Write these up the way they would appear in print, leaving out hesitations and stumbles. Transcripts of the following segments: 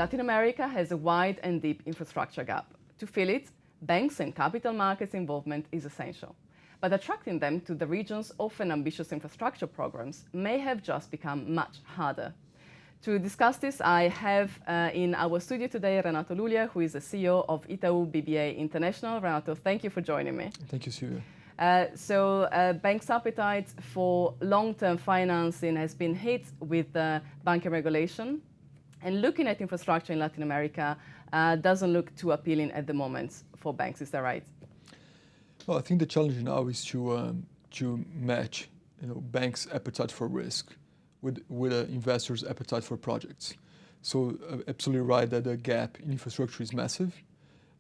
Latin America has a wide and deep infrastructure gap. To fill it, banks and capital markets involvement is essential. But attracting them to the region's often ambitious infrastructure programs may have just become much harder. To discuss this, I have in our studio today Renato Lulia, who is the CEO of Itaú BBA International. Renato, thank you for joining me. Thank you, Silvia. Banks' appetite for long-term financing has been hit with banking regulation. And looking at infrastructure in Latin America doesn't look too appealing at the moment for banks, is that right? Well, I think the challenge now is to match banks' appetite for risk with investors' appetite for projects. So absolutely right that the gap in infrastructure is massive.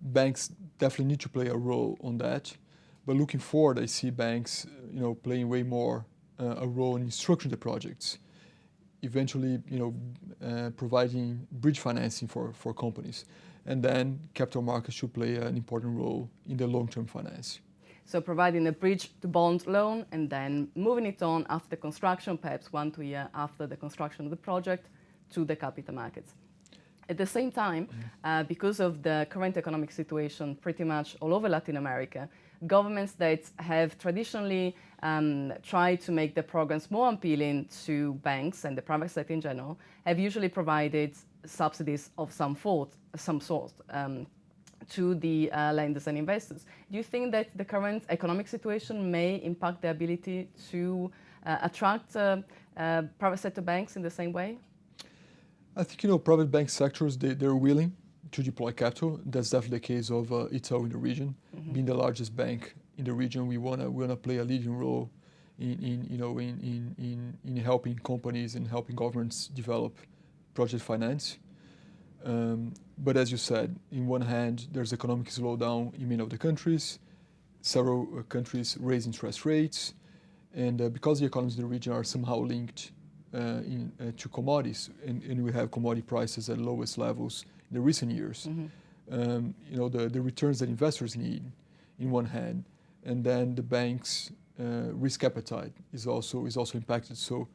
Banks definitely need to play a role on that. But looking forward, I see banks playing way more a role in structuring the projects, eventually providing bridge financing for companies. And then capital markets should play an important role in the long-term finance. So providing a bridge to bond loan and then moving it on after construction, perhaps 1 to 2 years after the construction of the project, to the capital markets. At the same time, because of the current economic situation pretty much all over Latin America, governments that have traditionally tried to make the programs more appealing to banks and the private sector in general have usually provided subsidies of some sort to the lenders and investors. Do you think that the current economic situation may impact the ability to attract private sector banks in the same way? I think private bank sectors, they're willing to deploy capital. That's definitely the case of Itaú in the region. Mm-hmm. Being the largest bank in the region, we wanna play a leading role in helping companies and helping governments develop project finance. But as you said, in one hand, there's economic slowdown in many of the countries. Several countries raise interest rates, and because the economies in the region are somehow linked to commodities, and we have commodity prices at lowest levels in the recent years. Mm-hmm. The returns that investors need, in one hand, and then the banks' risk appetite is also impacted. So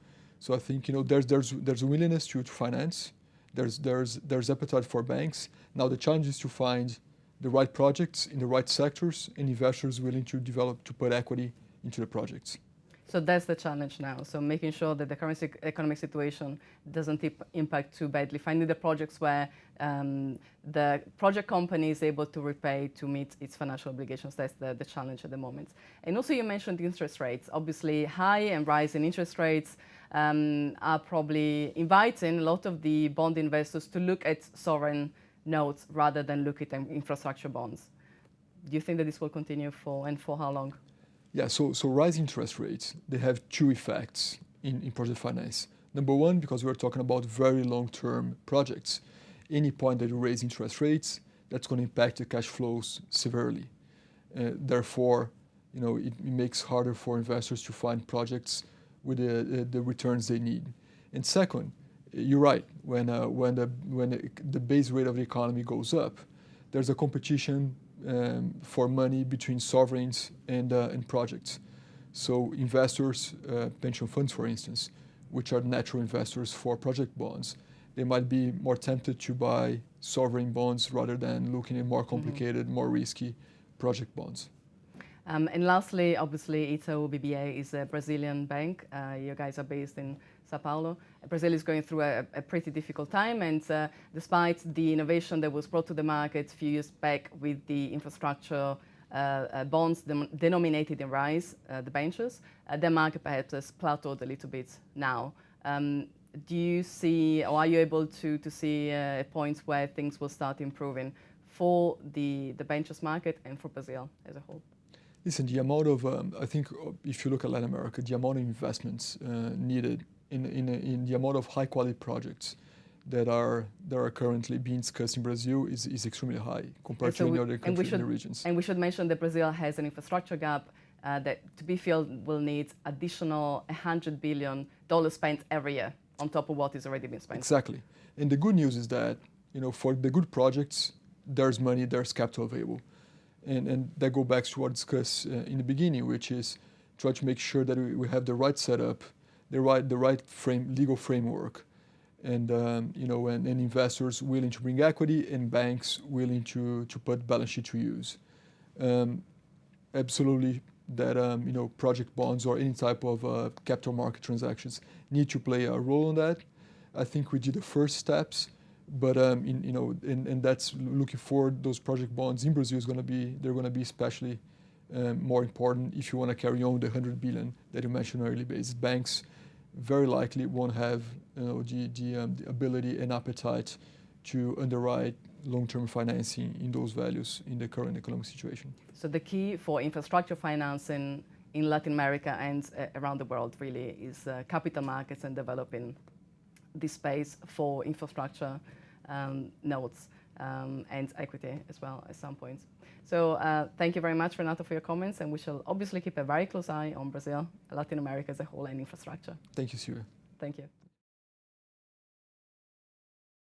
I think there's a willingness to finance. There's appetite for banks. Now the challenge is to find the right projects in the right sectors and investors willing to put equity into the projects. So that's the challenge now. So making sure that the current economic situation doesn't impact too badly. Finding the projects where the project company is able to repay to meet its financial obligations. That's the challenge at the moment. And also you mentioned interest rates. Obviously high and rising interest rates are probably inviting a lot of the bond investors to look at sovereign notes rather than look at infrastructure bonds. Do you think that this will continue for how long? Yeah, so rising interest rates, they have two effects in project finance. Number one, because we're talking about very long-term projects, any point that you raise interest rates, that's going to impact the cash flows severely. Therefore, it makes harder for investors to find projects with the returns they need. And second, you're right, when the base rate of the economy goes up, there's a competition for money between sovereigns and projects. So investors, pension funds for instance, which are natural investors for project bonds, they might be more tempted to buy sovereign bonds rather than looking at more complicated, more risky project bonds. And lastly, obviously, Itaú BBA is a Brazilian bank. You guys are based in Sao Paulo. Brazil is going through a pretty difficult time, and despite the innovation that was brought to the market a few years back with the infrastructure bonds denominated in reais, the debentures, the market perhaps has plateaued a little bit now. Do you see, or are you able to see points where things will start improving for the debentures market and for Brazil as a whole? Listen, the amount of, I think if you look at Latin America, the amount of investments needed in the amount of high quality projects that are currently being discussed in Brazil is extremely high compared to any other countries in the regions. And we should mention that Brazil has an infrastructure gap that to be filled will need additional $100 billion spent every year on top of what has already been spent. Exactly. And the good news is that for the good projects, there's money, there's capital available. And that goes back to what I discussed in the beginning, which is try to make sure that we have the right setup, the right legal framework, and and investors willing to bring equity and banks willing to put balance sheet to use. Absolutely, that project bonds or any type of capital market transactions need to play a role in that. I think we did the first steps, but and that's looking forward. Those project bonds in Brazil they're going to be especially more important if you want to carry on the 100 billion that you mentioned on an early basis. Banks very likely won't have the ability and appetite to underwrite long-term financing in those values in the current economic situation. So the key for infrastructure financing in Latin America and around the world really is capital markets and developing this space for infrastructure notes and equity as well at some point. So thank you very much, Renato, for your comments, and we shall obviously keep a very close eye on Brazil, Latin America as a whole, and infrastructure. Thank you, Silvia. Thank you.